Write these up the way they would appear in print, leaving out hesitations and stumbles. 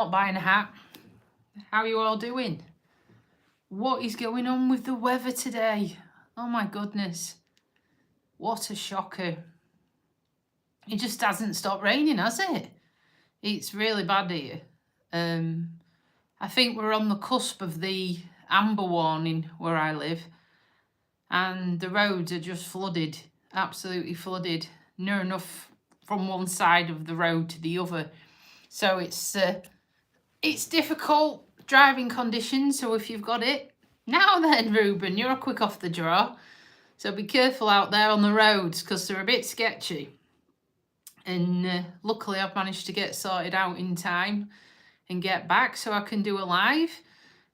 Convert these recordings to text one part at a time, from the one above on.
Not buying a hat. How are you all doing? What is going on with the weather today? Oh my goodness. What a shocker. It just hasn't stopped raining, has it? It's really bad here. I think we're on the cusp of the amber warning where I live. And the roads are just flooded. Absolutely flooded. Near enough from one side of the road to the other. So it's difficult driving conditions, so if you've got it, now then, Ruben, you're quick off the draw. So be careful out there on the roads because they're a bit sketchy. And luckily I've managed to get sorted out in time and get back so I can do a live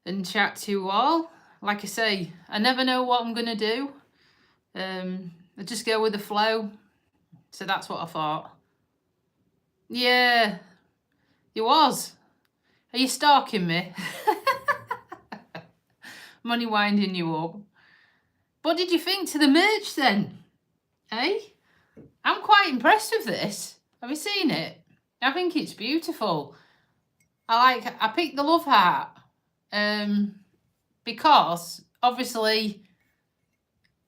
and chat to you all. Like I say, I never know what I'm going to do. I just go with the flow. So that's what I thought. Yeah, it was. Are you stalking me? I'm only winding you up. What did you think to the merch then? Eh? I'm quite impressed with this. Have you seen it? I think it's beautiful. I picked the love heart. Because obviously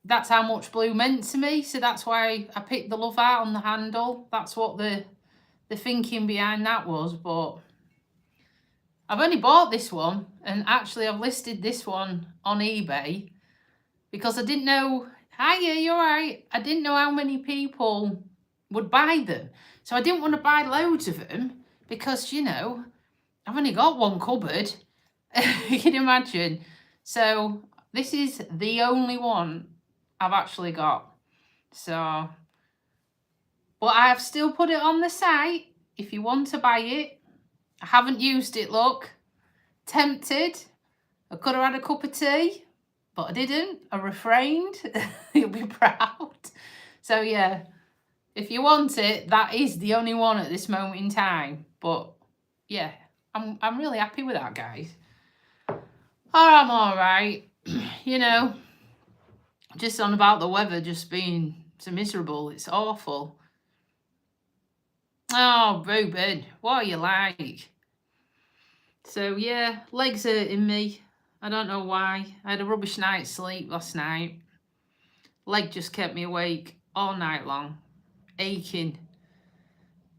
that's how much blue meant to me. So that's why I picked the love heart on the handle. That's what the thinking behind that was, but I've only bought this one, and actually I've listed this one on eBay because I didn't know, hiya, you're right, I didn't know how many people would buy them. So I didn't want to buy loads of them because, you know, I've only got one cupboard. You can imagine. So this is the only one I've actually got. So, but I have still put it on the site if you want to buy it. I haven't used it, look. Tempted. I could have had a cup of tea, but I didn't. I refrained. You'll be proud. So yeah, if you want it, that is the only one at this moment in time. But yeah, I'm really happy with that, guys. Oh, I'm all right. You know, just on about the weather just being so miserable. It's awful. Oh, Ruben, what are you like? So yeah, legs hurting me. I don't know why. I had a rubbish night's sleep last night. Leg just kept me awake all night long, aching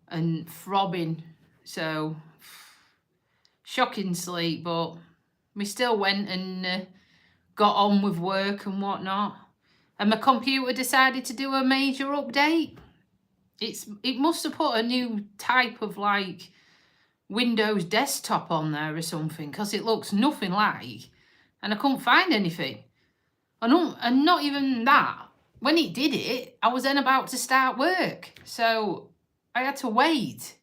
and throbbing. So shocking sleep, but we still went and got on with work and whatnot. And my computer decided to do a major update. It must have put a new type of like Windows desktop on there or something, because it looks nothing like, and I couldn't find anything. And not even that. When it did it, I was then about to start work, so I had to wait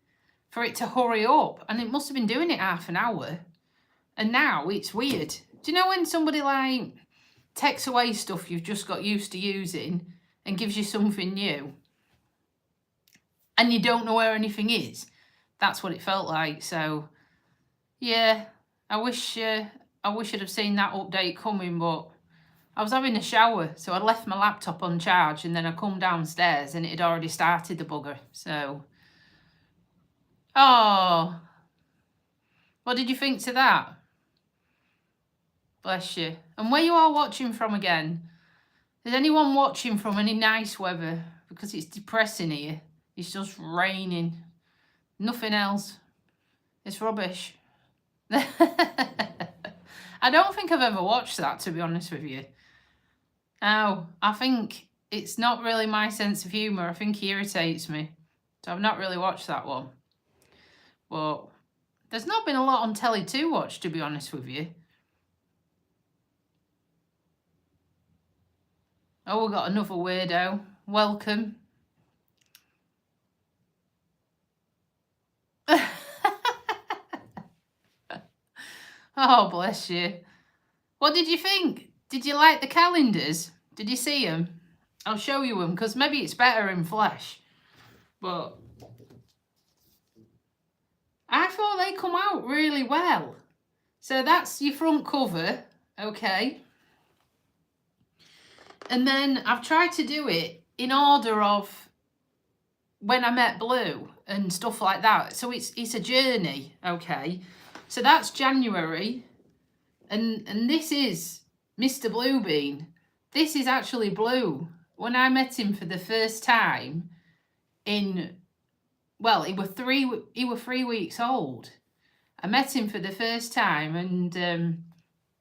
for it to hurry up, and it must have been doing it half an hour. And now it's weird. Do you know when somebody like takes away stuff you've just got used to using and gives you something new, and you don't know where anything is? That's what it felt like. So yeah, I wish I'd have seen that update coming, but I was having a shower, so I left my laptop on charge, and then I come downstairs and it had already started, the bugger. So, oh, what did you think to that? Bless you. And where you all watching from again? Is anyone watching from any nice weather? Because it's depressing here. It's just raining. Nothing else. It's rubbish. I don't think I've ever watched that, to be honest with you. No, I think it's not really my sense of humour. I think he irritates me. So I've not really watched that one. But there's not been a lot on telly to watch, to be honest with you. Oh, we've got another weirdo. Welcome. Oh, bless you. What did you think? Did you like the calendars? Did you see them? I'll show you them, because maybe it's better in flesh. But I thought they come out really well. So that's your front cover, okay. And then I've tried to do it in order of when I met Blue. and stuff like that. So it's a journey, okay? So that's January, and this is Mr. Bluebean. This is actually Blue. When I met him for the first time well, he were 3 weeks old. I met him for the first time, and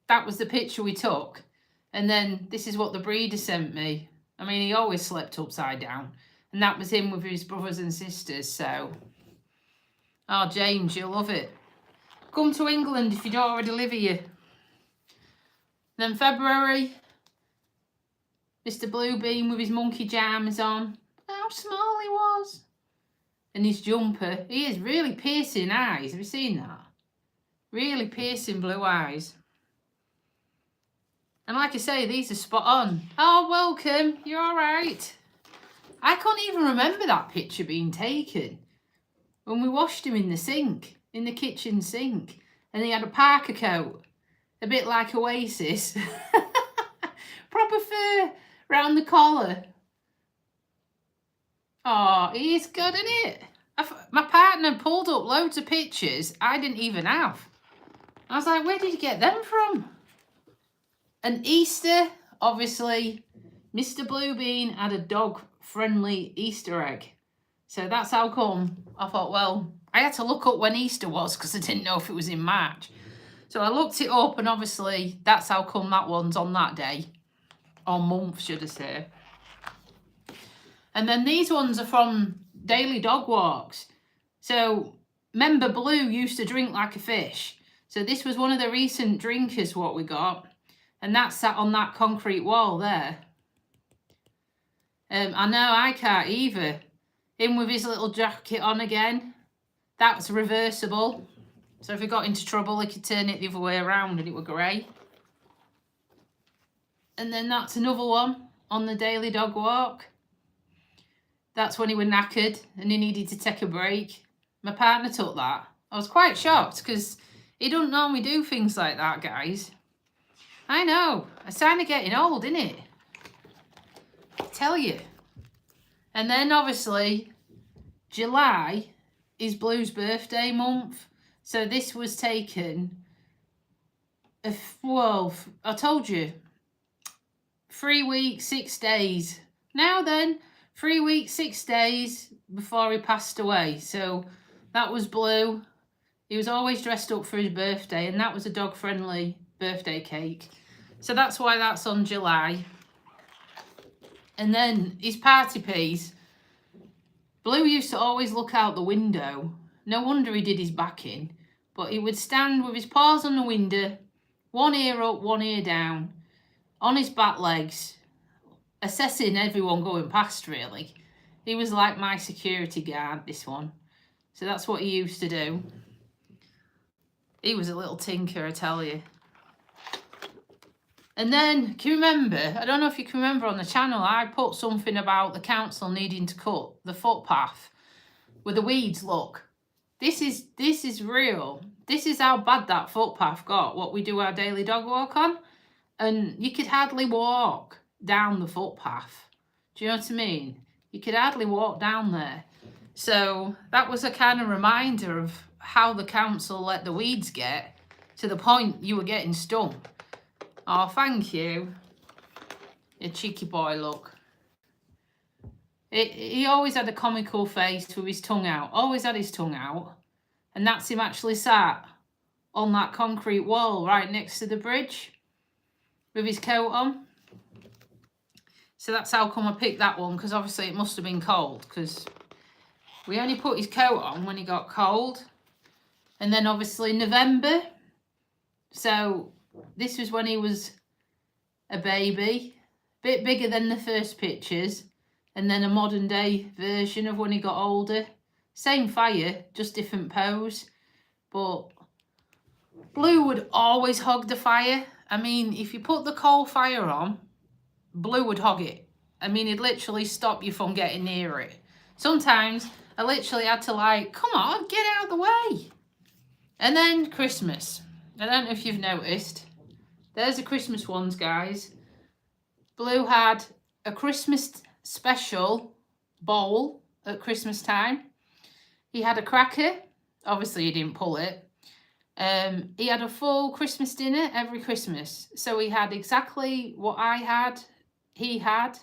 that was the picture we took. And then this is what the breeder sent me. I mean, he always slept upside down. And that was him with his brothers and sisters, so... Oh, James, you'll love it. Come to England if you don't already live here. Then February, Mr. Bluebean with his monkey jammers on. How small he was. And his jumper. He has really piercing eyes. Have you seen that? Really piercing blue eyes. And like I say, these are spot on. Oh, welcome. You're all right. I can't even remember that picture being taken when we washed him in the sink, in the kitchen sink. And he had a parka coat, a bit like Oasis. Proper fur round the collar. Oh, he is good, isn't it? My partner pulled up loads of pictures I didn't even have. I was like, where did you get them from? And Easter, obviously, Mr. Bluebean had a dog-friendly Easter egg. So that's how come I thought, well, I had to look up when Easter was because I didn't know if it was in March. So I looked it up, and obviously that's how come that one's on that day. Or month, should I say. And then these ones are from daily dog walks. So remember, Blue used to drink like a fish. So this was one of the recent drinkers what we got. And that sat on that concrete wall there. I know I can't either. Him with his little jacket on again. That's reversible. So if he got into trouble, he could turn it the other way around and it were grey. And then that's another one on the daily dog walk. That's when he was knackered and he needed to take a break. My partner took that. I was quite shocked because he don't normally do things like that, guys. I know. A sign of getting old, isn't it? I tell you. And then obviously July is Blue's birthday month. So this was taken, well, I told you, 3 weeks, 6 days. Now then, 3 weeks, 6 days before he passed away. So that was Blue. He was always dressed up for his birthday, and that was a dog-friendly birthday cake. So that's why that's on July. And then his party piece. Blue used to always look out the window. No wonder he did his backing. But he would stand with his paws on the window, one ear up, one ear down, on his back legs, assessing everyone going past, really. He was like my security guard, this one. So that's what he used to do. He was a little tinker, I tell you. And then, can you remember, I don't know if you can remember on the channel, I put something about the council needing to cut the footpath where the weeds look. This is real. This is how bad that footpath got, what we do our daily dog walk on. And you could hardly walk down the footpath. Do you know what I mean? You could hardly walk down there. So that was a kind of reminder of how the council let the weeds get to the point you were getting stung. Oh, thank you. You cheeky boy, look. He always had a comical face with his tongue out. Always had his tongue out. And that's him actually sat on that concrete wall right next to the bridge with his coat on. So that's how come I picked that one, because obviously it must have been cold, because we only put his coat on when he got cold. And then obviously November. So this was when he was a baby, a bit bigger than the first pictures, and then a modern day version of when he got older. Same fire, just different pose. But Blue would always hog the fire. I mean, if you put the coal fire on, Blue would hog it. I mean, he'd literally stop you from getting near it. Sometimes I literally had to like, come on, get out of the way. And then Christmas. I don't know if you've noticed. There's the Christmas ones, guys. Blue had a Christmas special bowl at Christmas time. He had a cracker. Obviously, he didn't pull it. He had a full Christmas dinner every Christmas. So he had exactly what I had, he had.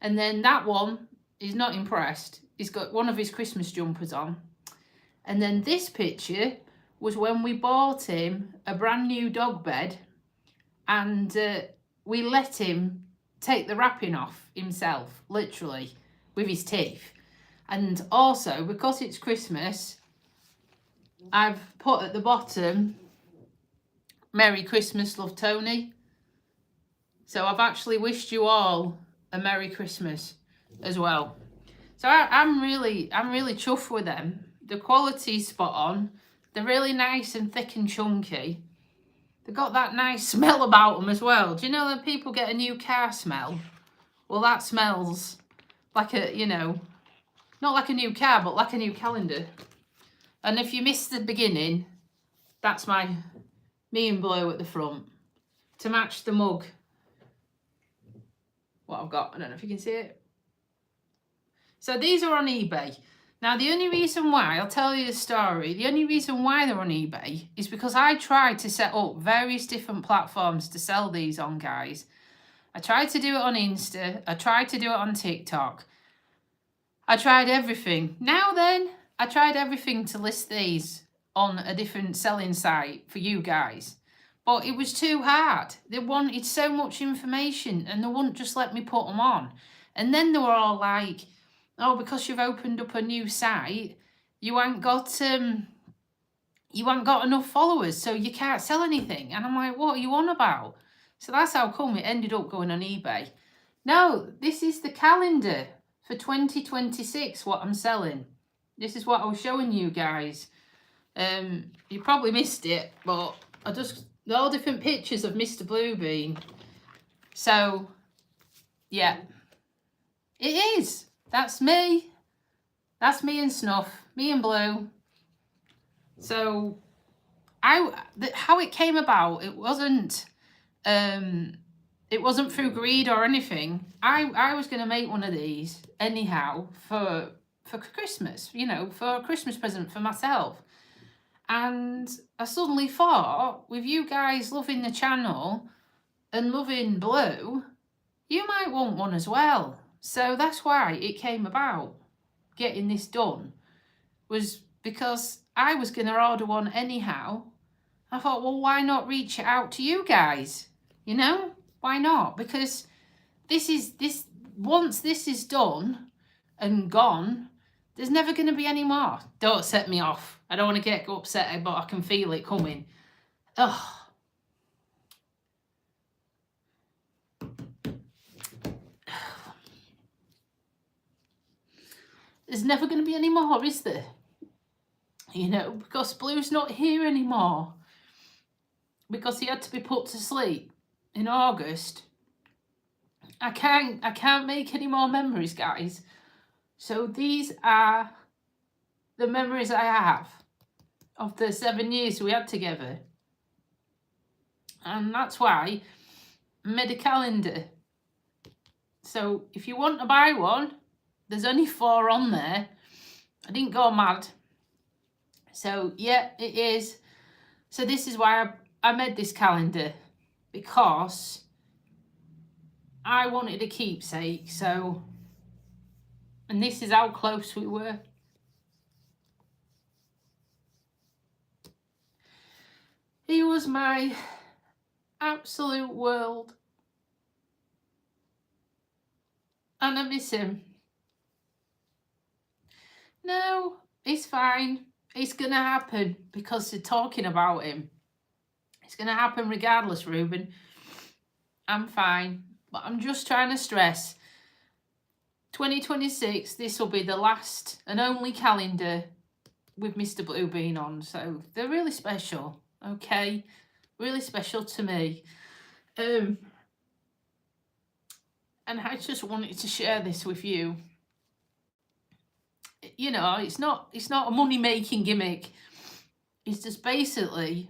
And then that one, he's not impressed. He's got one of his Christmas jumpers on. And then this picture was when we bought him a brand new dog bed, and we let him take the wrapping off himself, literally, with his teeth. And also, because it's Christmas, I've put at the bottom, Merry Christmas, love Tony. So I've actually wished you all a Merry Christmas as well. So I'm really chuffed with them. The quality's spot on. They're really nice and thick and chunky. They've got that nice smell about them as well. Do you know that people get a new car smell? Well, that smells like a, you know, not like a new car, but like a new calendar. And if you missed the beginning, that's me in blue at the front to match the mug. What I've got, I don't know if you can see it. So these are on eBay. Now, the only reason why, I'll tell you the story, the only reason why they're on eBay is because I tried to set up various different platforms to sell these on, guys. I tried to do it on Insta. I tried to do it on TikTok. I tried everything. Now then, I tried everything to list these on a different selling site for you guys. But it was too hard. They wanted so much information and they wouldn't just let me put them on. And then they were all like, oh, because you've opened up a new site, you ain't got enough followers, so you can't sell anything. And I'm like, what are you on about? So that's how come it ended up going on eBay. No, this is the calendar for 2026, what I'm selling. This is what I was showing you guys. You probably missed it, but they're all different pictures of Mr. Bluebean. So, yeah, it is. That's me. That's me and Snuff. Me and Blue. So, how it came about, it wasn't through greed or anything. I was going to make one of these anyhow for Christmas, you know, for a Christmas present for myself. And I suddenly thought, with you guys loving the channel and loving Blue, you might want one as well. So that's why it came about, getting this done, was because I was going to order one anyhow. I thought, well, why not reach out to you guys? You know, why not? Because once this is done and gone, there's never going to be any more. Don't set me off. I don't want to get upset, but I can feel it coming. Ugh. There's never going to be any more, is there? You know, because Blue's not here anymore. Because he had to be put to sleep in August. I can't make any more memories, guys. So these are the memories I have of the 7 years we had together. And that's why I made a calendar. So if you want to buy one, there's only 4 on there. I didn't go mad. So yeah, it is. So this is why I made this calendar, because I wanted a keepsake. So, and this is how close we were. He was my absolute world. And I miss him. No, it's fine. It's going to happen because they're talking about him. It's going to happen regardless, Ruben. I'm fine. But I'm just trying to stress, 2026, this will be the last and only calendar with Mr. Bluebean on. So they're really special, okay? Really special to me. And I just wanted to share this with you. You know, it's not a money-making gimmick. It's just basically,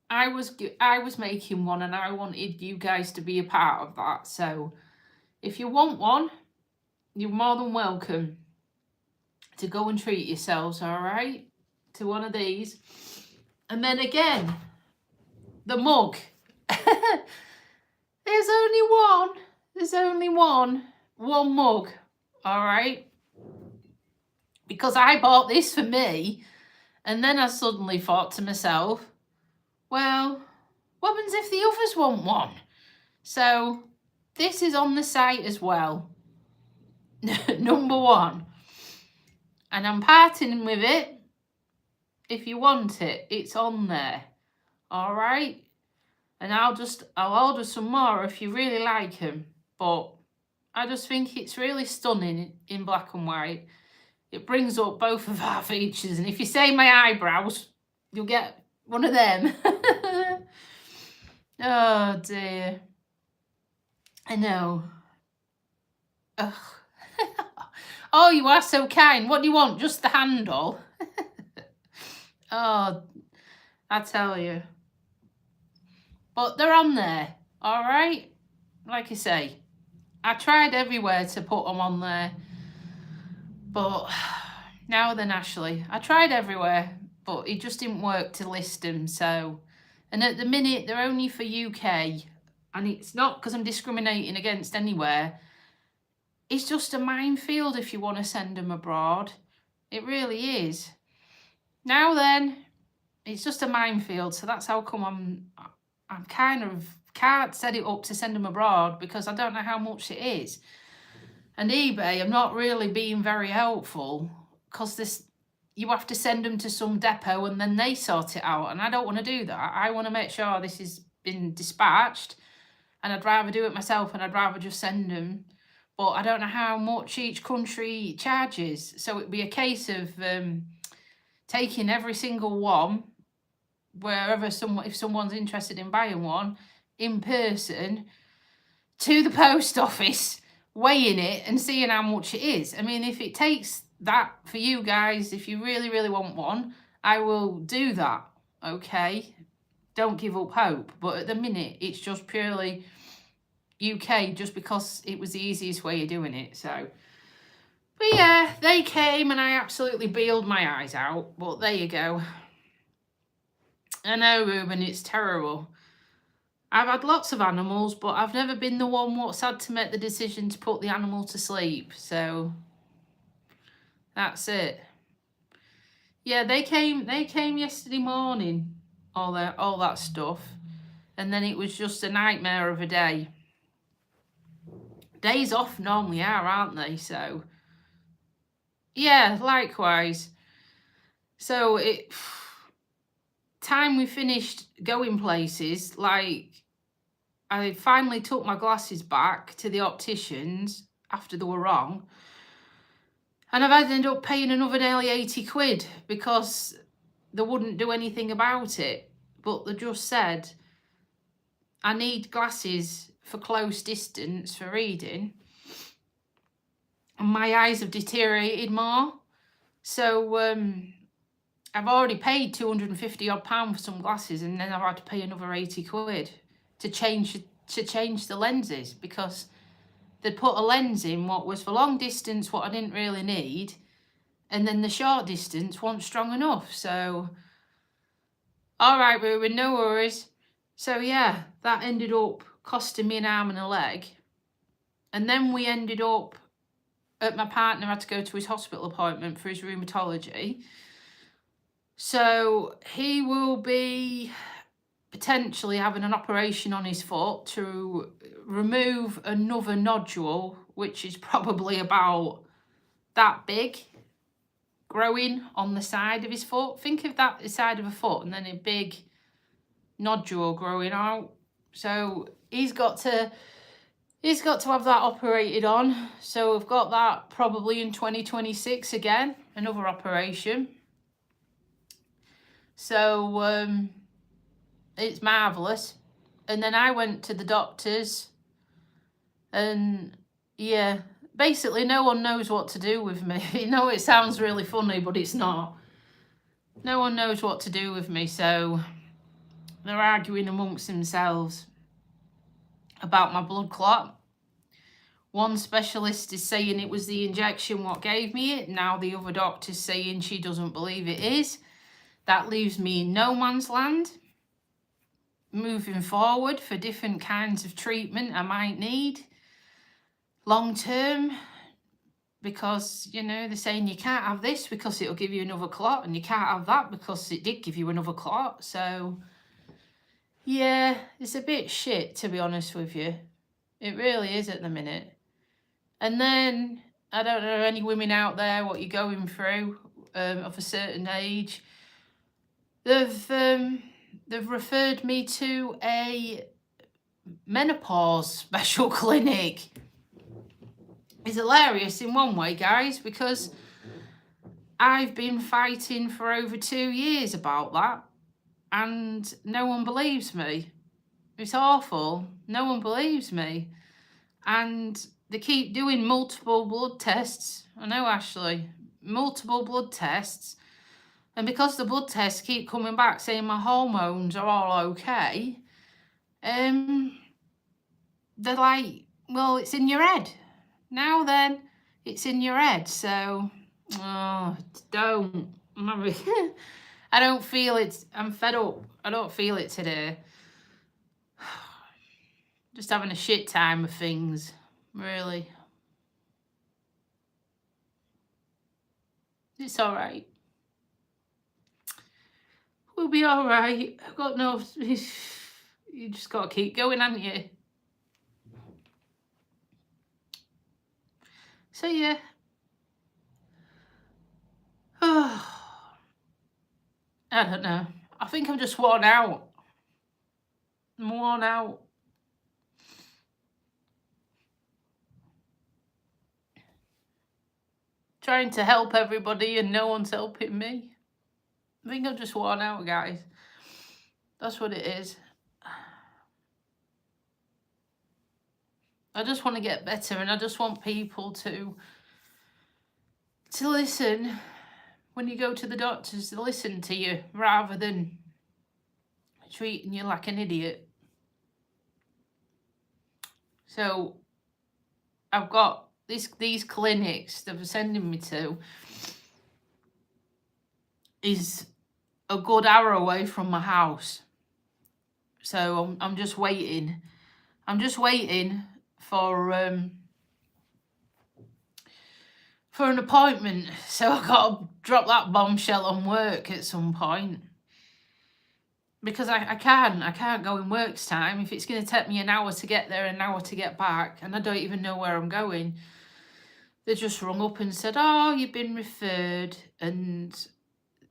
I was making one and I wanted you guys to be a part of that. So if you want one, you're more than welcome. to go and treat yourselves, all right, to one of these. And then again, the mug. There's only one mug, all right, because I bought this for me, and then I suddenly thought to myself, well, what happens if the others want one? So this is on the site as well. Number 1. And I'm parting with it. If you want it, it's on there. All right. And I'll order some more if you really like them. But I just think it's really stunning in black and white. It brings up both of our features. And if you say my eyebrows, you'll get one of them. Oh dear. I know. Ugh. Oh, you are so kind. What do you want? Just the handle? Oh, I tell you. But they're on there, all right? Like I say, I tried everywhere to put them on there. But now then, Ashley, I tried everywhere, but it just didn't work to list them. So, and at the minute, they're only for UK. And it's not because I'm discriminating against anywhere. It's just a minefield if you want to send them abroad. It really is. Now then, it's just a minefield. So that's how come I'm kind of can't set it up to send them abroad because I don't know how much it is. And eBay, I'm not really being very helpful because you have to send them to some depot and then they sort it out. And I don't want to do that. I want to make sure this has been dispatched, and I'd rather do it myself, and I'd rather just send them. But I don't know how much each country charges. So it'd be a case of taking every single one, wherever if someone's interested in buying one, in person, to the post office, weighing it and seeing how much it is. I mean, if it takes that for you guys, if you really, really want one, I will do that, okay? Don't give up hope. But at the minute, it's just purely UK, just because it was the easiest way of doing it. So, but yeah, they came and I absolutely bailed my eyes out. But there you go. I know, Ruben, it's terrible. I've had lots of animals, but I've never been the one what's had to make the decision to put the animal to sleep. So that's it. Yeah, they came yesterday morning, all that stuff. And then it was just a nightmare of a day. Days off normally are, aren't they? So yeah, likewise. So time we finished going places, like I finally took my glasses back to the opticians after they were wrong, and I've ended up paying another nearly 80 quid because they wouldn't do anything about it. But they just said I need glasses for close distance for reading, and my eyes have deteriorated more. So I've already paid 250 odd pound for some glasses, and then I've had to pay another 80 quid to change the lenses, because they'd put a lens in what was for long distance, what I didn't really need, and then the short distance wasn't strong enough. So all right, Ruben, no worries. So yeah, that ended up costing me an arm and a leg. And then we ended up my partner had to go to his hospital appointment for his rheumatology. So he will be potentially having an operation on his foot to remove another nodule, which is probably about that big, growing on the side of his foot. Think of that, the side of a foot, and then a big nodule growing out. So he's got to have that operated on. So we've got that probably in 2026 again, another operation. So it's marvellous. And then I went to the doctors, and yeah, basically no one knows what to do with me. You know, it sounds really funny, but it's not. No one knows what to do with me, so they're arguing amongst themselves about my blood clot, One specialist is saying it was the injection what gave me it. Now the other doctor's saying she doesn't believe it is. That leaves me in no man's land. Moving forward for different kinds of treatment I might need long term. Because, you know, they're saying you can't have this because it'll give you another clot, and you can't have that because it did give you another clot. So, yeah, it's a bit shit, to be honest with you. It really is at the minute. And then, I don't know any women out there what you're going through of a certain age. They've referred me to a menopause special clinic. It's hilarious in one way, guys, because I've been fighting for over 2 years about that, and no one believes me. It's awful. No one believes me. And they keep doing multiple blood tests. I know, Ashley. Multiple blood tests. And because the blood tests keep coming back saying my hormones are all okay, they're like, well, it's in your head. Now then, it's in your head. So, don't. I don't feel it. I'm fed up. I don't feel it today. Just having a shit time of things, really. It's all right. We'll be all right. I've got no... You just got to keep going, haven't you? So, yeah. I don't know. I think I'm just worn out. I'm worn out. Trying to help everybody and no one's helping me. I think I'm just worn out, guys. That's what it is. I just want to get better, and I just want people to listen when you go to the doctors, to listen to you rather than treating you like an idiot. So I've got these clinics that they're sending me to is a good hour away from my house. So I'm just waiting. I'm just waiting for an appointment. So I got to drop that bombshell on work at some point. Because I can't go in work's time. If it's going to take me an hour to get there, an hour to get back, and I don't even know where I'm going. They just rung up and said, oh, you've been referred, and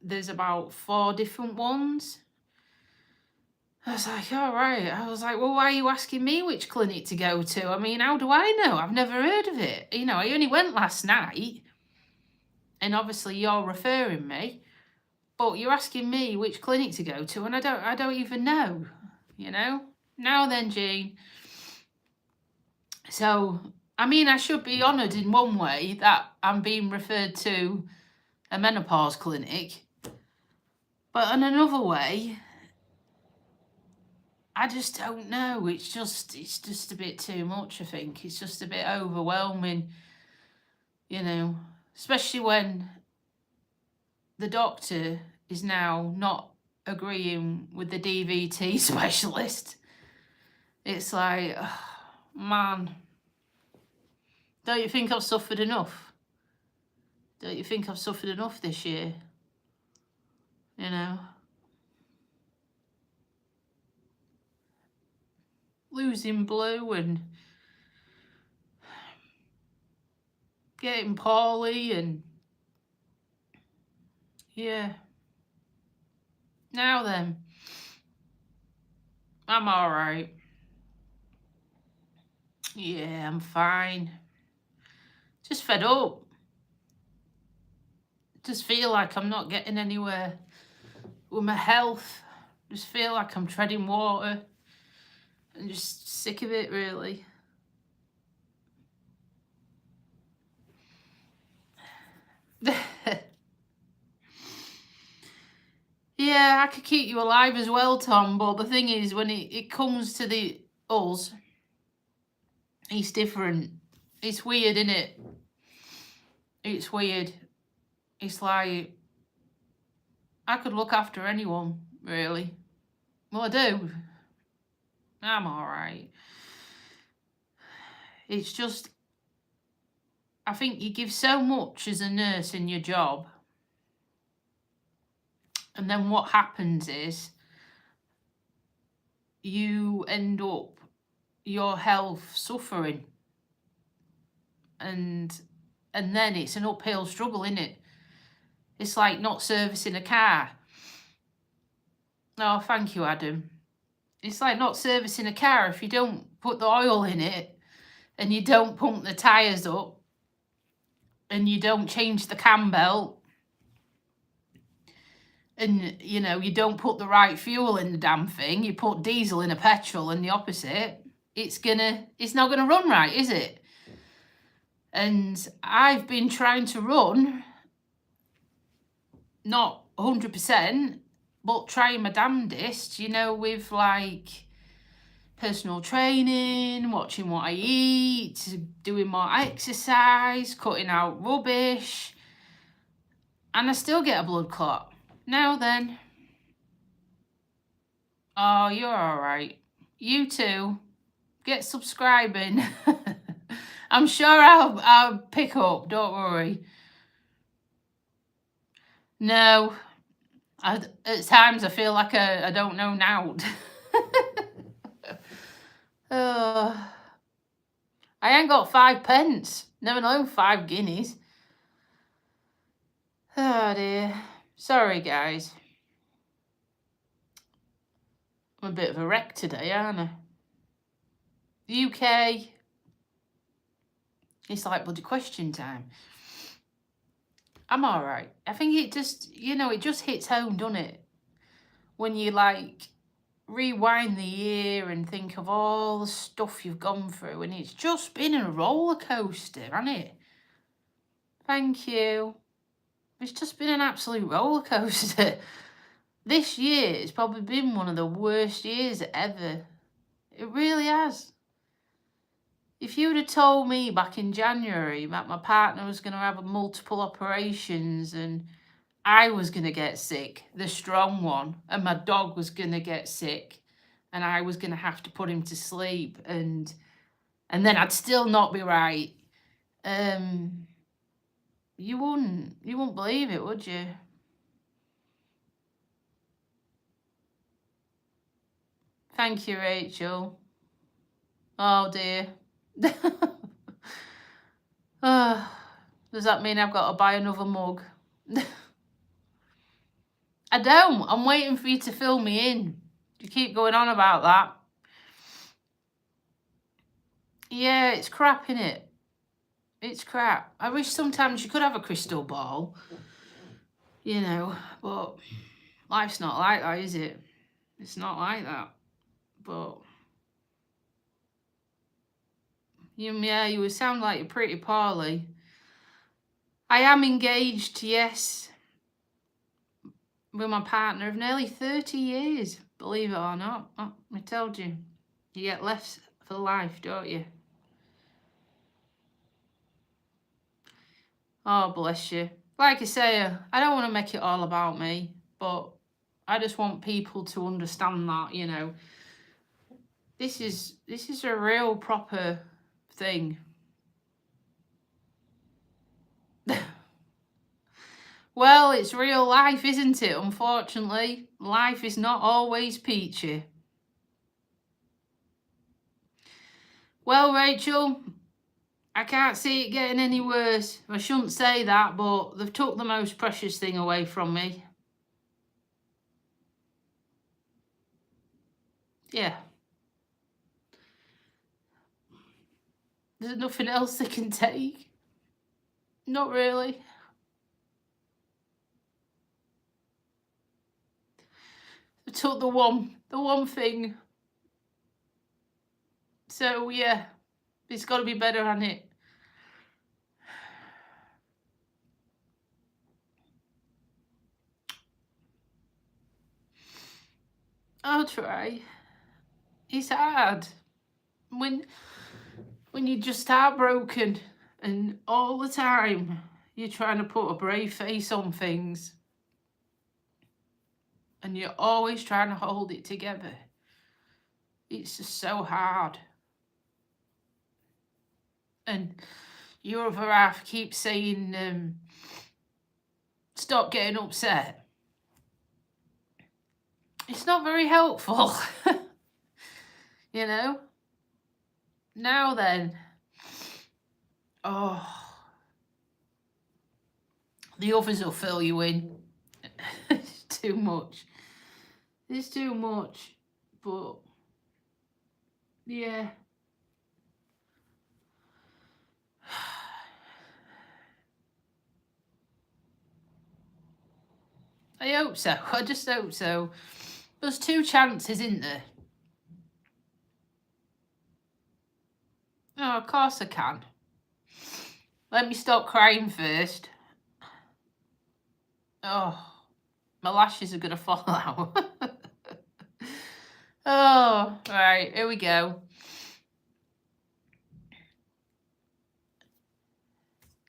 there's about 4 different ones. I was like, all right. I was like, well, why are you asking me which clinic to go to? I mean, how do I know? I've never heard of it. You know, I only went last night, and obviously you're referring me. But you're asking me which clinic to go to, and I don't even know, you know? Now then, Jean. So, I mean, I should be honoured in one way that I'm being referred to a menopause clinic. But in another way, I just don't know. It's just a bit too much, I think. It's just a bit overwhelming, you know? Especially when the doctor is now not agreeing with the DVT specialist. It's like, oh, man, don't you think I've suffered enough? Don't you think I've suffered enough this year? You know? Losing Blue and getting poorly and... Yeah. Now then, I'm all right. Yeah, I'm fine. Just fed up. Just feel like I'm not getting anywhere with my health. Just feel like I'm treading water. And just sick of it, really. Yeah, I could keep you alive as well, Tom, but the thing is, when it comes to the us, it's different. It's weird, isn't it? It's weird. It's like, I could look after anyone, really. Well, I do. I'm alright. It's just, I think you give so much as a nurse in your job. And then what happens is you end up your health suffering. And then it's an uphill struggle, isn't it? It's like not servicing a car. Oh, thank you, Adam. It's like not servicing a car. If you don't put the oil in it and you don't pump the tyres up and you don't change the cam belt and, you know, you don't put the right fuel in the damn thing, you put diesel in a petrol and the opposite, it's not gonna run right, is it? And I've been trying to run, not 100%, but trying my damnedest, you know, with like personal training, watching what I eat, doing more exercise, cutting out rubbish, and I still get a blood clot. Now then. Oh, you're alright. You too. Get subscribing. I'm sure I'll pick up, don't worry. No, at times I feel like I don't know now. I ain't got 5 pence. Never known 5 guineas. Oh dear. Sorry, guys. I'm a bit of a wreck today, aren't I? UK. It's like bloody question time. I'm alright. I think it just, you know, it just hits home, doesn't it? When you like rewind the year and think of all the stuff you've gone through, and it's just been a roller coaster, hasn't it? Thank you. It's just been an absolute roller coaster. This year has probably been one of the worst years ever. It really has. If you'd have told me back in January that my partner was going to have multiple operations and I was going to get sick, the strong one, and my dog was going to get sick and I was going to have to put him to sleep and then I'd still not be right, you wouldn't believe it, would you? Thank you, Rachel. Oh dear. Does that mean I've got to buy another mug? I don't. I'm waiting for you to fill me in. You keep going on about that. Yeah, it's crap, innit? It's crap. I wish sometimes you could have a crystal ball, you know, but life's not like that, is it? It's not like that. But you would sound like you're pretty poorly. I am engaged, yes, with my partner of nearly 30 years, believe it or not. Oh, I told you. You get left for life, don't you? Oh, bless you. Like I say, I don't want to make it all about me, but I just want people to understand that, you know, this is a real proper thing. Well, it's real life, isn't it? Unfortunately, life is not always peachy. Well, Rachel, I can't see it getting any worse. I shouldn't say that, but they've took the most precious thing away from me. Yeah. There's nothing else they can take. Not really. They took the one thing. So yeah, it's got to be better on it. I'll try. It's hard. When when you're just heartbroken and all the time you're trying to put a brave face on things and you're always trying to hold it together. It's just so hard. And your other half keeps saying, stop getting upset. It's not very helpful. You know? Now then. Oh. The others will fill you in. It's too much. It's too much. But, yeah. I hope so. I just hope so. There's 2 chances, isn't there? Oh, of course I can. Let me stop crying first. Oh, my lashes are going to fall out. Oh, right, here we go.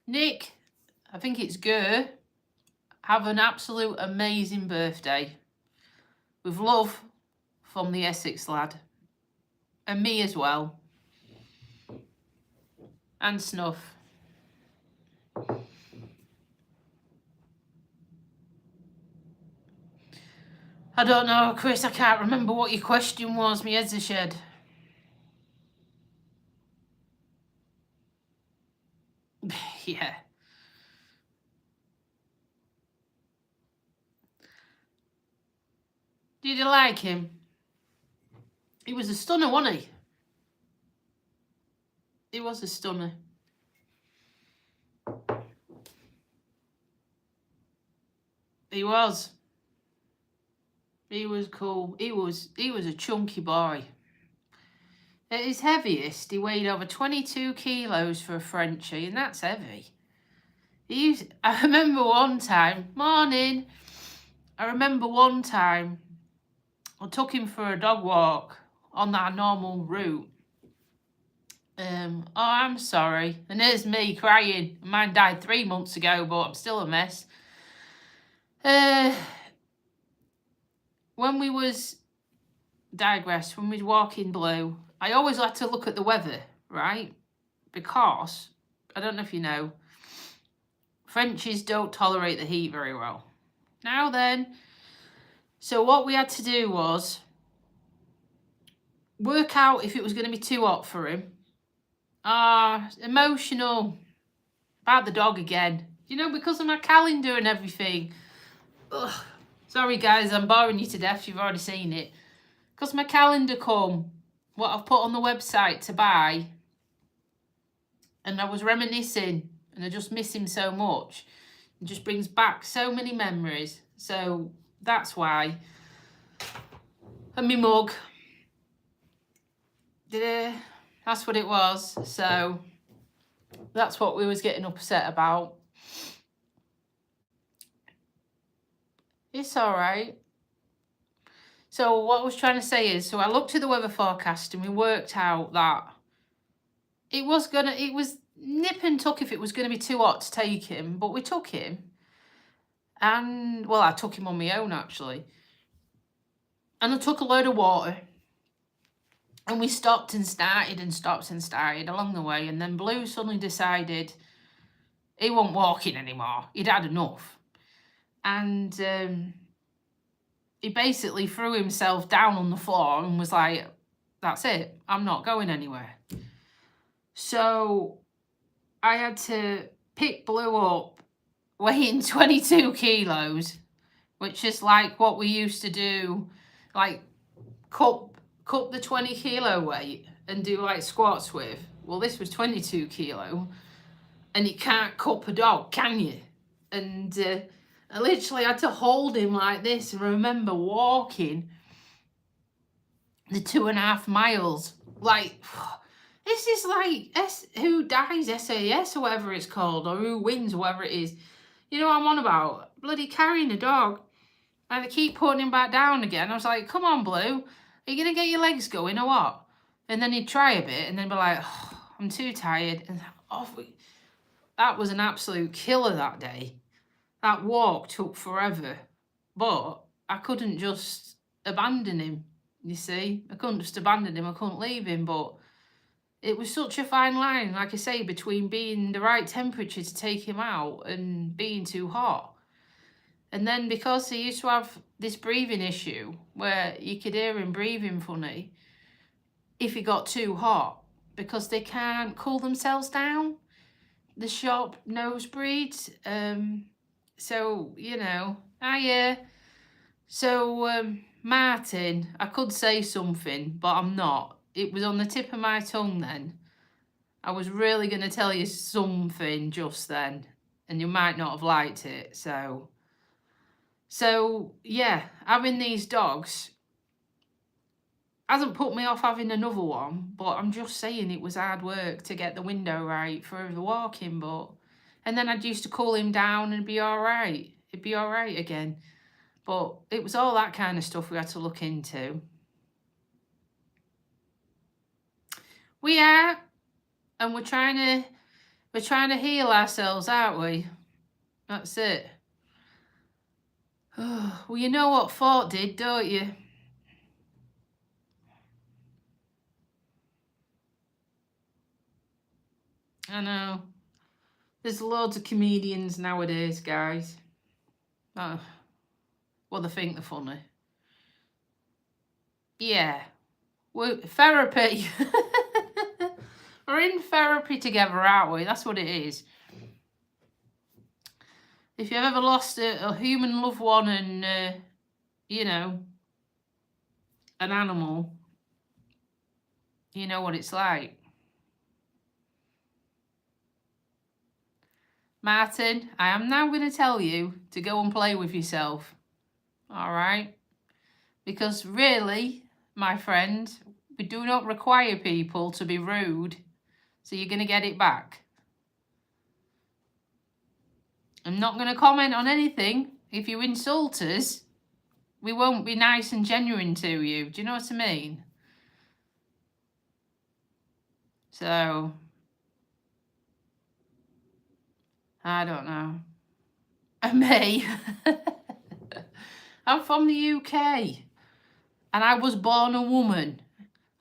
Nick, I think it's Gur. Have an absolute amazing birthday. With love from the Essex lad. And me as well. And Snuff. I don't know, Chris, I can't remember what your question was. My head's a shed. Yeah. Did you like him? He was a stunner, wasn't he? He was a stunner. He was. He was cool. He was a chunky boy. At his heaviest, he weighed over 22 kilos for a Frenchie, and that's heavy. I remember one time, morning, I took him for a dog walk on that normal route. Oh, I'm sorry. And there's me crying. Mine died 3 months ago, but I'm still a mess. When we was walking Blue, I always like to look at the weather, right? Because, I don't know if you know, Frenchies don't tolerate the heat very well. Now then, so what we had to do was work out if it was going to be too hot for him. Emotional about the dog again. You know, because of my calendar and everything. Ugh. Sorry guys, I'm boring you to death. You've already seen it. Because my calendar come, what I've put on the website to buy, and I was reminiscing, and I just miss him so much. It just brings back so many memories. So that's why. And me mug. That's what it was. So that's what we was getting upset about. It's all right. So what I was trying to say is, so I looked at the weather forecast and we worked out that it was nip and tuck if it was going to be too hot to take him, but we took him. And, well, I took him on my own, actually. And I took a load of water. And we stopped and started along the way. And then Blue suddenly decided he wasn't walking anymore. He'd had enough. And he basically threw himself down on the floor and was like, that's it. I'm not going anywhere. So I had to pick Blue up weighing 22 kilos, which is like what we used to do, like cup the 20 kilo weight and do like squats with. Well, this was 22 kilo and you can't cup a dog, can you? And I literally had to hold him like this and remember walking the 2.5 miles. Like, this is like Who Dies SAS or whatever it's called, or Who Wins, whatever it is. You know what I'm on about? Bloody carrying a dog. And I keep putting him back down again. I was like, come on, Blue. Are you going to get your legs going or what? And then he'd try a bit and then be like, oh, I'm too tired. And off we, that was an absolute killer that day. That walk took forever, but I couldn't just abandon him, you see. I couldn't just abandon him, I couldn't leave him, but it was such a fine line, like I say, between being the right temperature to take him out and being too hot. And then because he used to have this breathing issue where you could hear him breathing funny if he got too hot, because they can't cool themselves down, the sharp nose breeds. So, you know, Martin, I could say something, but I'm not. It was on the tip of my tongue then. I was really going to tell you something just then, and you might not have liked it. So yeah, having these dogs hasn't put me off having another one, but I'm just saying it was hard work to get the window right for the walking. And then I'd used to cool him down and it'd be all right. It'd be all right again. But it was all that kind of stuff we had to look into. We are, and we're trying to heal ourselves, aren't we? That's it. Well, you know what Fort did, don't you? I know. There's loads of comedians nowadays, guys. Oh, well, they think they're funny. Yeah. Therapy. We're in therapy together, aren't we? That's what it is. If you've ever lost a human loved one and, you know, an animal, you know what it's like. Martin, I am now going to tell you to go and play with yourself. All right? Because really, my friend, we do not require people to be rude, so you're going to get it back. I'm not going to comment on anything. If you insult us, we won't be nice and genuine to you. Do you know what I mean? So, I don't know. And me. I'm from the UK. And I was born a woman.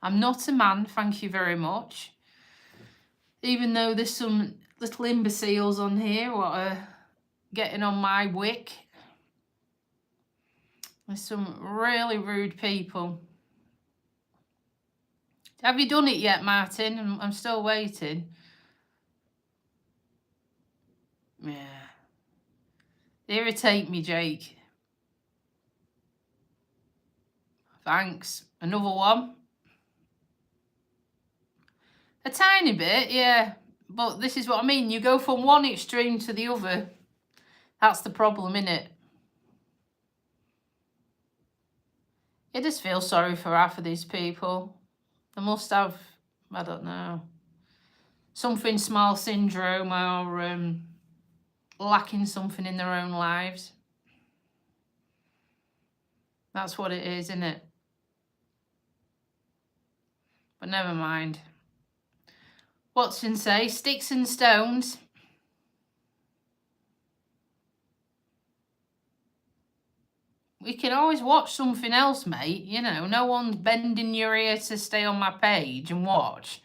I'm not a man, thank you very much. Even though there's some little imbeciles on here what are getting on my wick. There's some really rude people. Have you done it yet, Martin? I'm still waiting. Yeah. Irritate me, Jake. Thanks. Another one? A tiny bit, yeah. But this is what I mean. You go from one extreme to the other. That's the problem, innit? I just feel sorry for half of these people. They must have, I don't know, something small syndrome or lacking something in their own lives. That's what it is, isn't it? But never mind. Watson say, sticks and stones. We can always watch something else, mate. You know, no one's bending your ear to stay on my page and watch.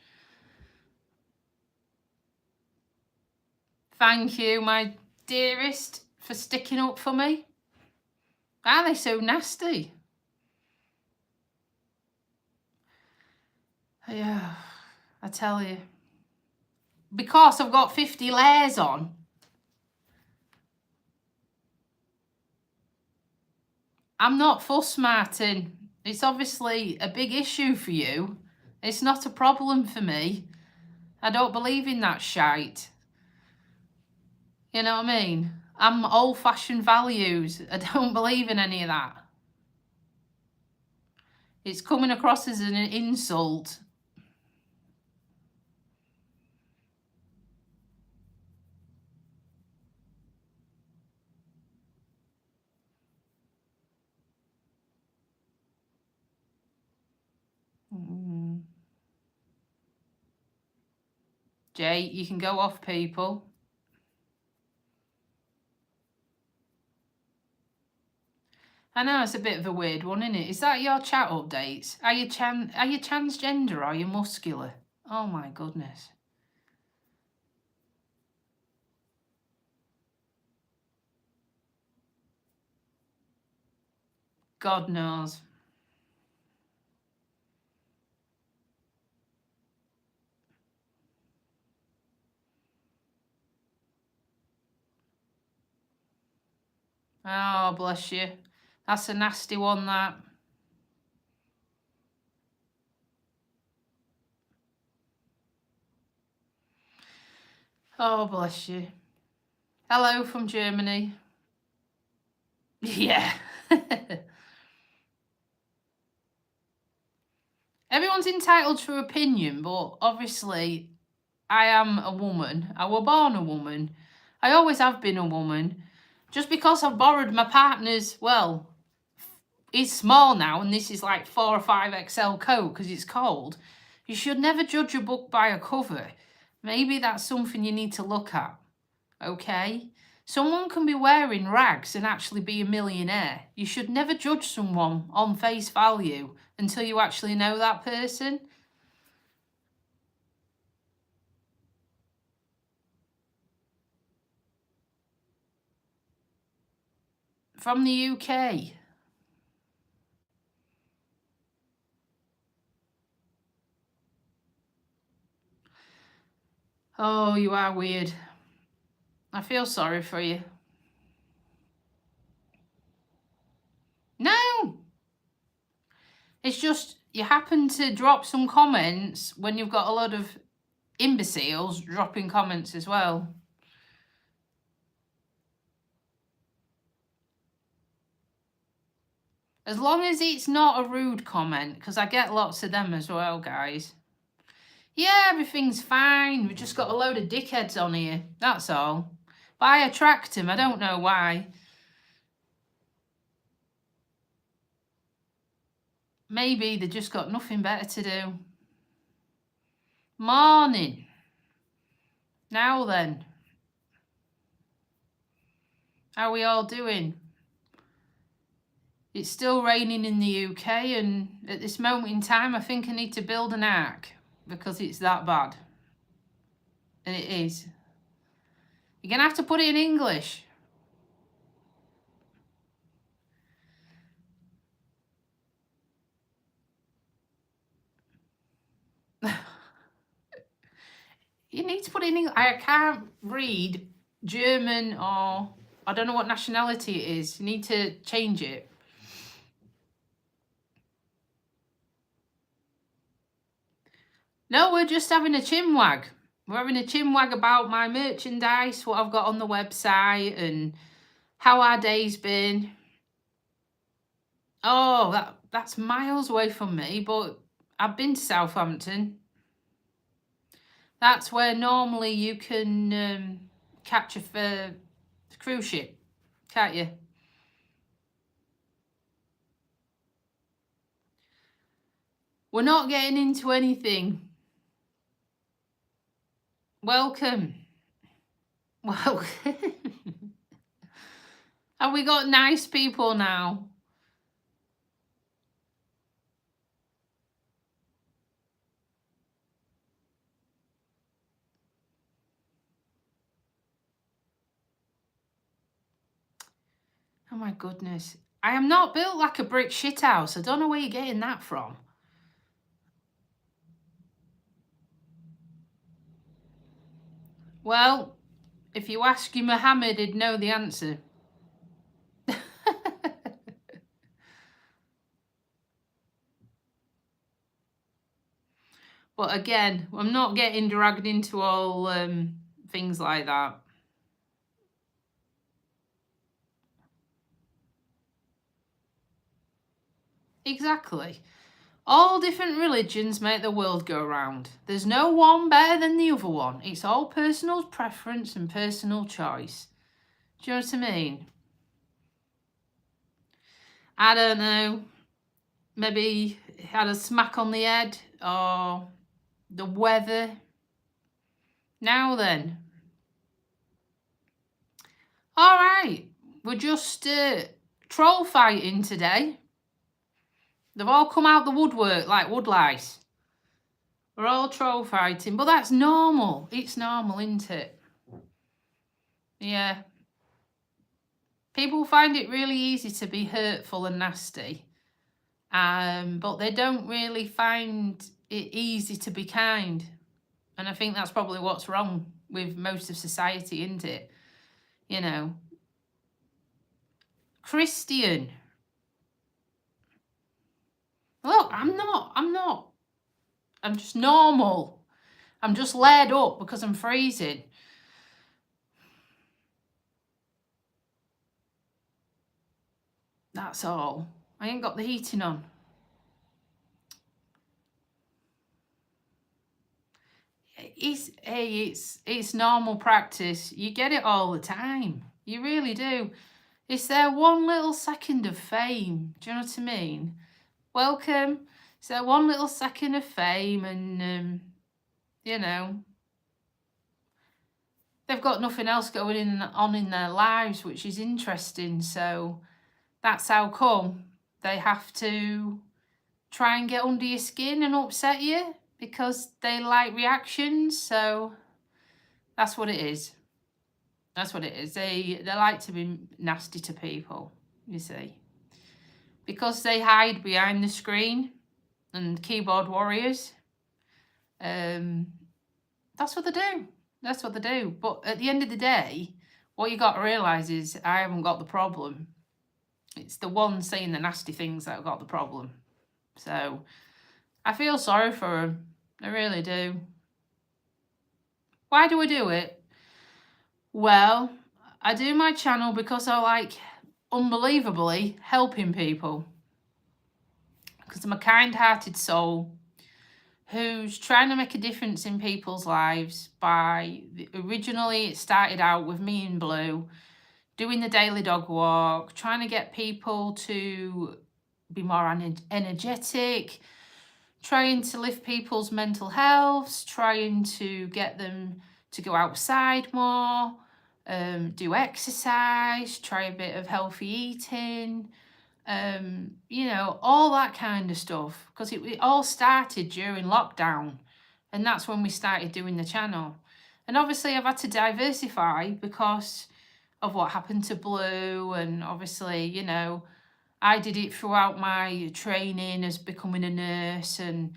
Thank you, my dearest, for sticking up for me. Are they so nasty? Yeah, I tell you. Because I've got 50 layers on. I'm not fussed, Martin. It's obviously a big issue for you. It's not a problem for me. I don't believe in that shite. You know what I mean? I'm old-fashioned values. I don't believe in any of that. It's coming across as an insult. Jay, you can go off, people. I know it's a bit of a weird one, isn't it? Is that your chat updates? Are you transgender or are you muscular? Oh my goodness. God knows. Oh, bless you. That's a nasty one, that. Oh, bless you. Hello from Germany. Yeah. Everyone's entitled to opinion, but obviously I am a woman. I was born a woman. I always have been a woman. Just because I've borrowed my partner's, well, he's small now, and this is like 4 or 5 XL coat because it's cold. You should never judge a book by a cover. Maybe that's something you need to look at. Okay? Someone can be wearing rags and actually be a millionaire. You should never judge someone on face value until you actually know that person. From the UK. Oh, you are weird. I feel sorry for you. No! It's just you happen to drop some comments when you've got a lot of imbeciles dropping comments as well. As long as it's not a rude comment, because I get lots of them as well, guys. Yeah, everything's fine. We've just got a load of dickheads on here. That's all. But I attract them. I don't know why. Maybe they just got nothing better to do. Morning. Now then. How are we all doing? It's still raining in the UK, and at this moment in time, I think I need to build an ark because it's that bad. And it is. You're going to have to put it in English. You need to put it in English. I can't read German, or I don't know what nationality it is. You need to change it. No, we're just having a chinwag. We're having a chinwag about my merchandise, what I've got on the website, and how our day's been. Oh, that's miles away from me, but I've been to Southampton. That's where normally you can catch a cruise ship, can't you? We're not getting into anything. Welcome. Welcome. Have we got nice people now? Oh my goodness. I am not built like a brick shithouse. I don't know where you're getting that from. Well, if you ask you Muhammad, he'd know the answer. But again, I'm not getting dragged into all things like that. Exactly. All different religions make the world go round. There's no one better than the other one. It's all personal preference and personal choice. Do you know what I mean? I don't know. Maybe had a smack on the head, or the weather. Now then. All right. We're just troll fighting today. They've all come out the woodwork like woodlice. We're all troll fighting. But that's normal. It's normal, isn't it? Yeah. People find it really easy to be hurtful and nasty. But they don't really find it easy to be kind. And I think that's probably what's wrong with most of society, isn't it? You know. Christian. Look, I'm not. I'm just normal. I'm just laid up because I'm freezing. That's all. I ain't got the heating on. It's normal practice. You get it all the time. You really do. It's their one little second of fame. Do you know what I mean? Welcome. It's their one little second of fame, and you know, they've got nothing else going on in their lives, which is interesting. So that's how come they have to try and get under your skin and upset you, because they like reactions. So that's what it is. That's what it is. They like to be nasty to people, you see. Because they hide behind the screen and keyboard warriors. That's what they do. That's what they do. But at the end of the day, what you got to realise is I haven't got the problem. It's the one saying the nasty things that have got the problem. So I feel sorry for them. I really do. Why do I do it? Well, I do my channel because I like, unbelievably, helping people. Because I'm a kind-hearted soul who's trying to make a difference in people's lives originally it started out with me and Blue doing the daily dog walk, trying to get people to be more energetic, trying to lift people's mental health, trying to get them to go outside more, do exercise, try a bit of healthy eating, you know, all that kind of stuff. Because it all started during lockdown, and that's when we started doing the channel. And obviously I've had to diversify because of what happened to Blue, and obviously, you know, I did it throughout my training as becoming a nurse, and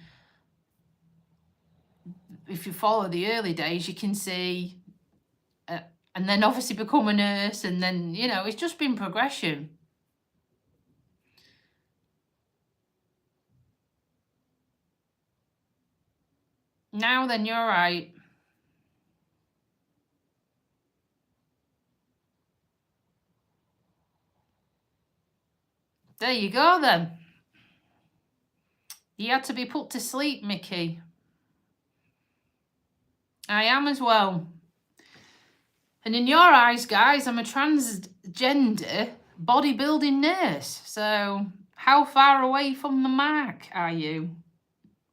if you follow the early days, you can see, and then obviously become a nurse, and then, you know, it's just been progression. Now then, you're right. There you go then. You had to be put to sleep, Mickey. I am as well. And in your eyes, guys, I'm a transgender bodybuilding nurse. So how far away from the mark are you?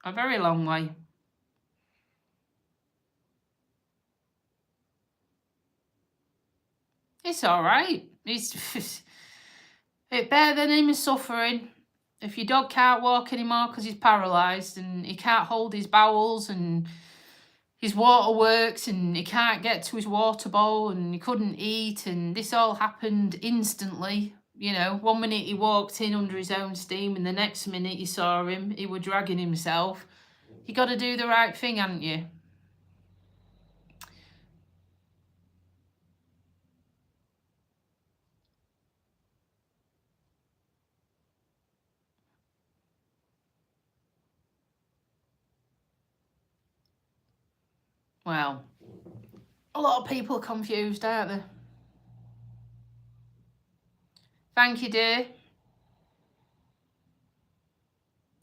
A very long way. It's all right. It's better than him suffering. If your dog can't walk anymore because he's paralysed and he can't hold his bowels and his water works and he can't get to his water bowl and he couldn't eat, and this all happened instantly. You know, 1 minute he walked in under his own steam and the next minute you saw him, he were dragging himself. You got to do the right thing, haven't you? Well, a lot of people are confused, aren't they? Thank you, dear.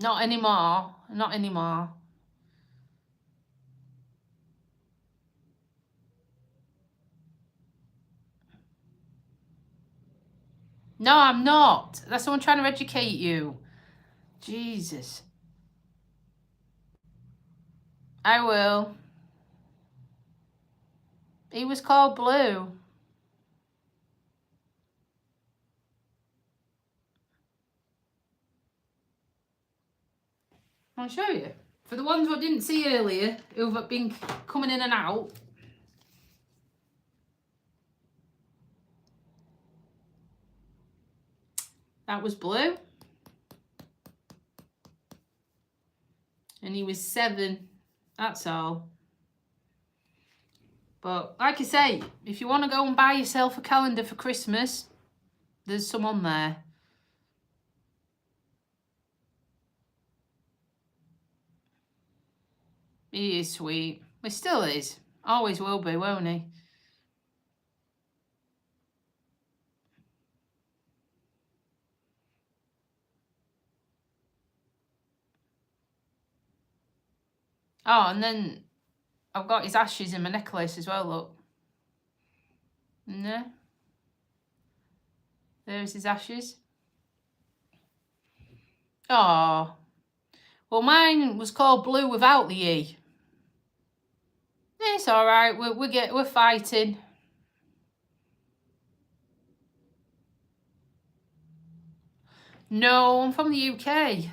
Not anymore. Not anymore. No, I'm not. That's someone trying to educate you. Jesus. I will. He was called Blue. I'll show you. For the ones I didn't see earlier, who've been coming in and out. That was Blue. And he was 7. That's all. But like I say, if you want to go and buy yourself a calendar for Christmas, there's some on there. He is sweet. He still is. Always will be, won't he? Oh, and then I've got his ashes in my necklace as well, look. No. There's his ashes. Oh. Well, mine was called Blue without the E. It's alright, we're fighting. No, I'm from the UK.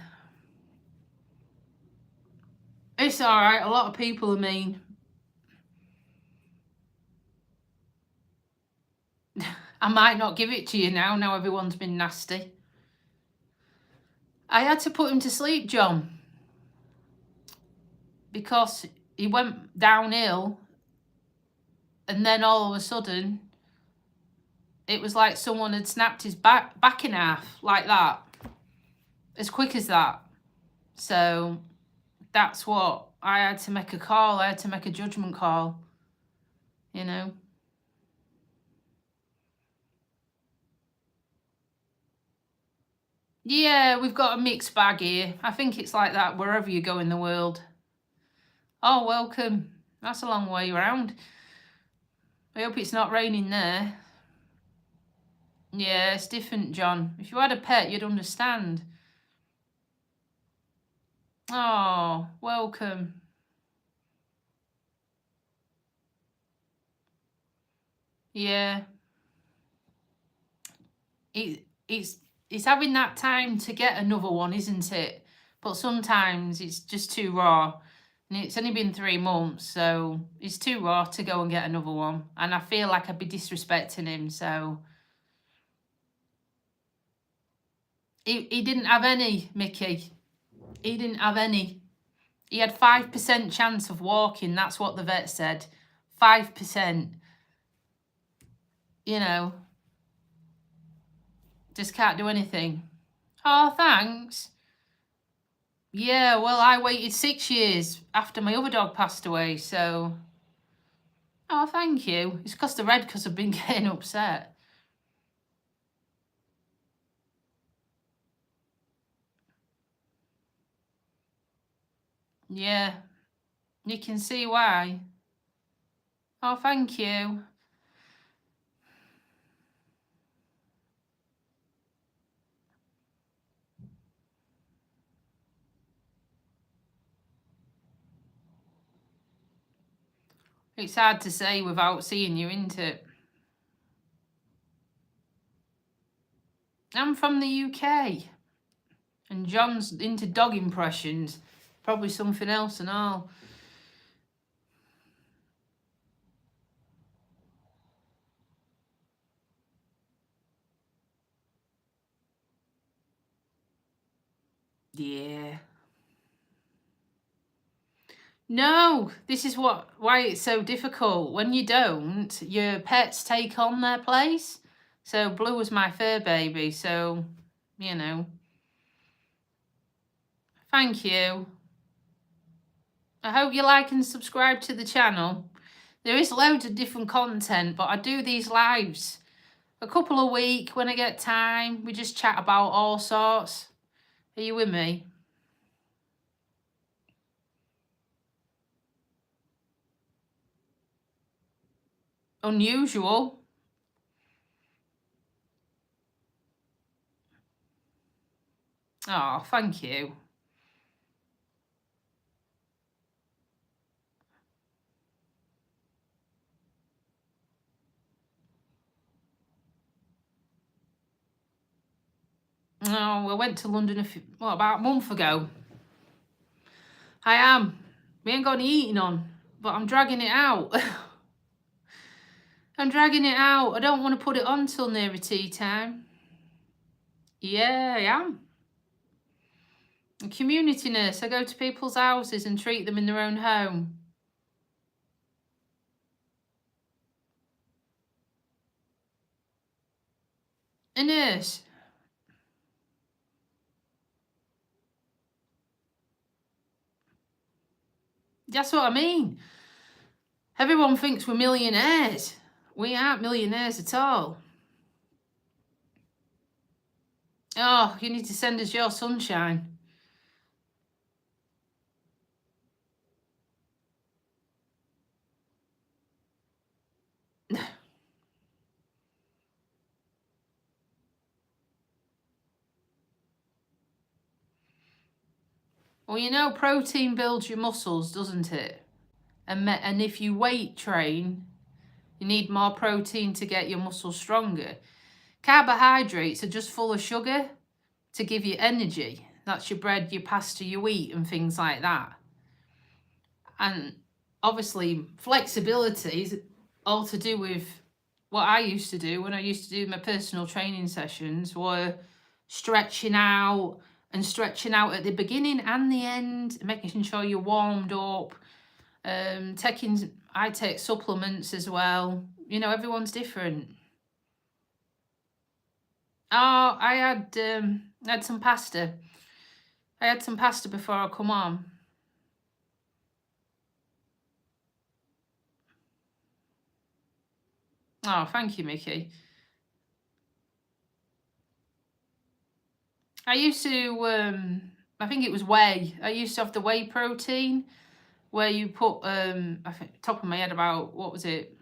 It's alright, a lot of people are mean. I might not give it to you now everyone's been nasty. I had to put him to sleep, John, because he went downhill and then all of a sudden it was like someone had snapped his back in half, like that, as quick as that. So that's what I had to make a call. I had to make a judgment call, you know. Yeah, we've got a mixed bag here. I think it's like that wherever you go in the world. Oh, welcome. That's a long way around. I hope it's not raining there. Yeah, it's different, John. If you had a pet, you'd understand. Oh, welcome. Yeah. It's having that time to get another one, isn't it? But sometimes it's just too raw. And it's only been 3 months, so it's too raw to go and get another one. And I feel like I'd be disrespecting him, so... He didn't have any, Mickey. He didn't have any. He had 5% chance of walking. That's what the vet said. 5%. You know. Just can't do anything. Oh, thanks. Yeah, well, I waited 6 years after my other dog passed away, so... Oh, thank you. It's because the red, because I've been getting upset. Yeah, you can see why. Oh, thank you. It's hard to say without seeing you, isn't it? I'm from the UK. And John's into dog impressions. Probably something else and all. Yeah. No, this is why it's so difficult. When you don't, your pets take on their place. So Blue was my fur baby, so, you know. Thank you. I hope you like and subscribe to the channel. There is loads of different content, but I do these lives a couple a week when I get time. We just chat about all sorts. Are you with me? Unusual. Oh, thank you. Oh, I went to London about a month ago. I am. We ain't got any eating on, but I'm dragging it out. I'm dragging it out. I don't want to put it on till nearer tea time. Yeah, I am. A community nurse. I go to people's houses and treat them in their own home. A nurse. That's what I mean. Everyone thinks we're millionaires. We aren't millionaires at all. Oh, you need to send us your sunshine. Well, you know, protein builds your muscles, doesn't it? And if you weight train, you need more protein to get your muscles stronger. Carbohydrates are just full of sugar to give you energy. That's your bread, your pasta, your wheat, and things like that. And obviously, flexibility is all to do with what I used to do when I used to do my personal training sessions, were stretching out at the beginning and the end, making sure you're warmed up. I take supplements as well. You know, everyone's different. Oh, I had some pasta. I had some pasta before I come on. Oh, thank you, Mickey. I used to, I think it was whey. I used to have the whey protein where you put, I think, top of my head about, what was it?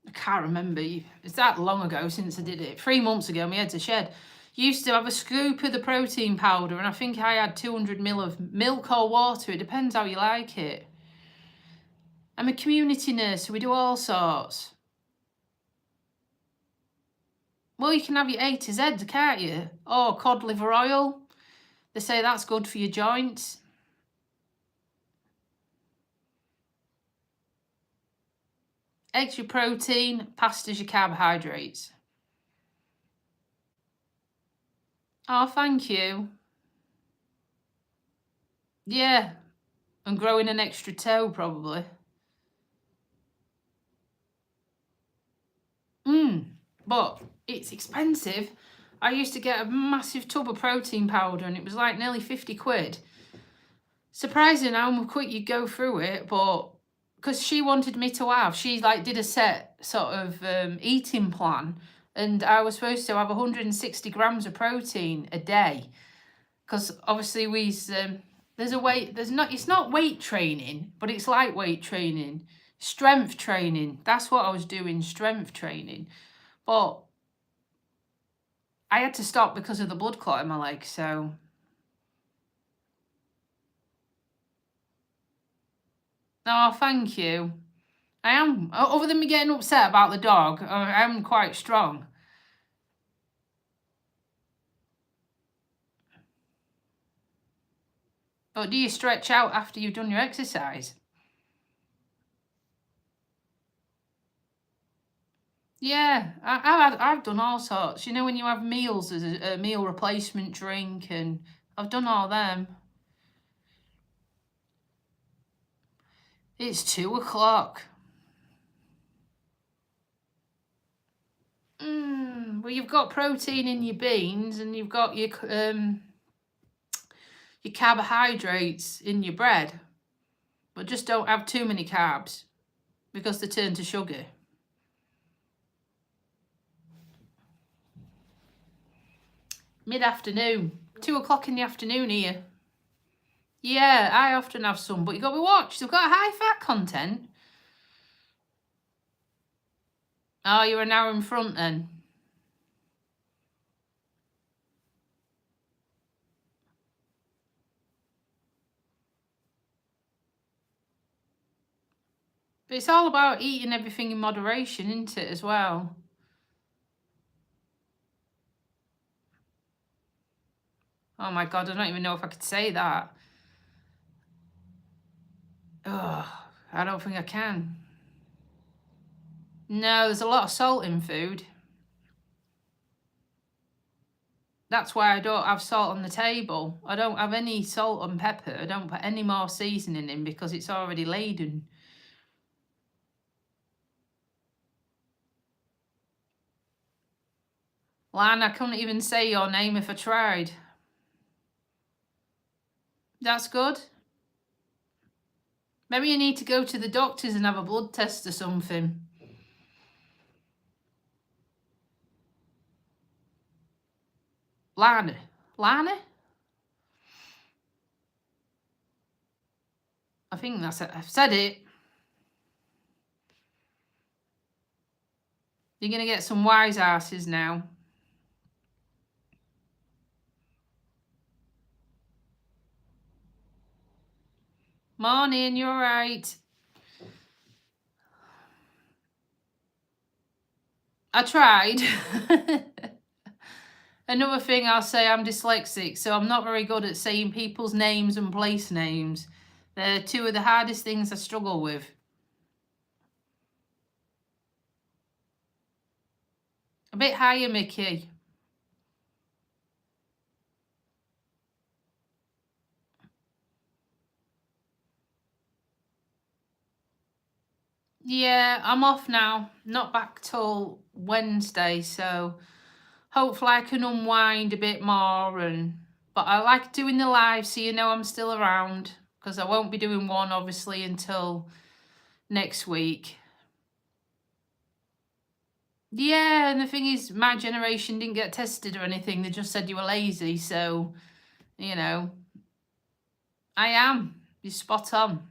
I can't remember. It's that long ago since I did it. 3 months ago, my head's a shed. Used to have a scoop of the protein powder, and I think I had 200 ml of milk or water. It depends how you like it. I'm a community nurse, so we do all sorts. Well, you can have your A to Z, can't you? Oh, cod liver oil. They say that's good for your joints. Eggs your protein, pasta's your carbohydrates. Oh, thank you. Yeah, and growing an extra toe, probably. But it's expensive. I used to get a massive tub of protein powder and it was like nearly 50 quid. Surprising how quick you go through it, but because she wanted me to have, she like did a set sort of eating plan, and I was supposed to have 160 grams of protein a day. Because obviously it's not weight training, but it's like weight training, strength training. That's what I was doing, strength training. But I had to stop because of the blood clot in my leg, so. Oh, thank you. I am, other than me getting upset about the dog, I am quite strong. But do you stretch out after you've done your exercise? Yeah, I've done all sorts. You know, when you have meals as a meal replacement drink, and I've done all them. It's 2 o'clock. Well, you've got protein in your beans, and you've got your carbohydrates in your bread, but just don't have too many carbs because they turn to sugar. Mid-afternoon, 2 o'clock in the afternoon here. Yeah, I often have some, but you got to watch. They've got a high fat content. Oh, you're an hour in front then. But it's all about eating everything in moderation, isn't it, as well? Oh my God, I don't even know if I could say that. Oh, I don't think I can. No, there's a lot of salt in food. That's why I don't have salt on the table. I don't have any salt and pepper. I don't put any more seasoning in because it's already laden. Lan, I couldn't even say your name if I tried. That's good. Maybe you need to go to the doctors and have a blood test or something. Lana? Lana? I think that's it. I've said it. You're going to get some wise asses now. Morning, you're right. I tried. Another thing I'll say, I'm dyslexic, so I'm not very good at saying people's names and place names. They're two of the hardest things I struggle with. A bit higher, Mickey. Yeah, I'm off now. Not back till Wednesday, so hopefully I can unwind a bit more. But I like doing the live, so you know I'm still around, because I won't be doing one obviously until next week. Yeah, and the thing is, my generation didn't get tested or anything. They just said you were lazy, so, you know, I am. You're spot on.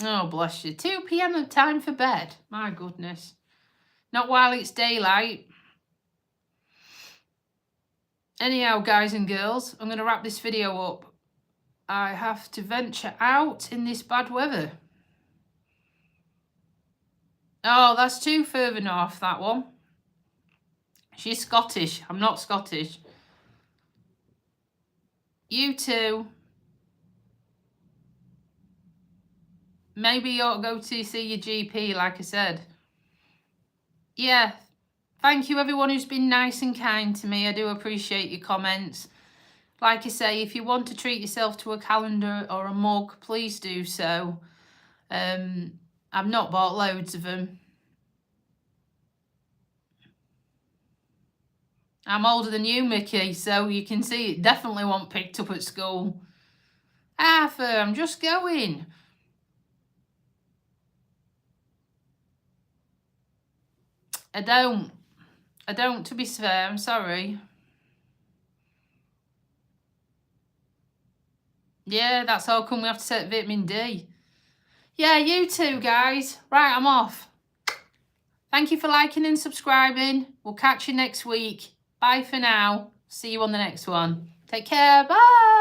Oh, bless you. 2 p.m. time for bed. My goodness. Not while it's daylight. Anyhow, guys and girls, I'm going to wrap this video up. I have to venture out in this bad weather. Oh, that's too further north, that one. She's Scottish. I'm not Scottish. You too. Maybe you ought to go to see your GP, like I said. Yeah. Thank you, everyone who's been nice and kind to me. I do appreciate your comments. Like I say, if you want to treat yourself to a calendar or a mug, please do so. I've not bought loads of them. I'm older than you, Mickey, so you can see it definitely won't picked up at school. Arthur, I'm just going. I don't, to be fair, I'm sorry. Yeah, that's how come we have to take vitamin D. Yeah, you too, guys. Right, I'm off. Thank you for liking and subscribing. We'll catch you next week. Bye for now. See you on the next one. Take care. Bye.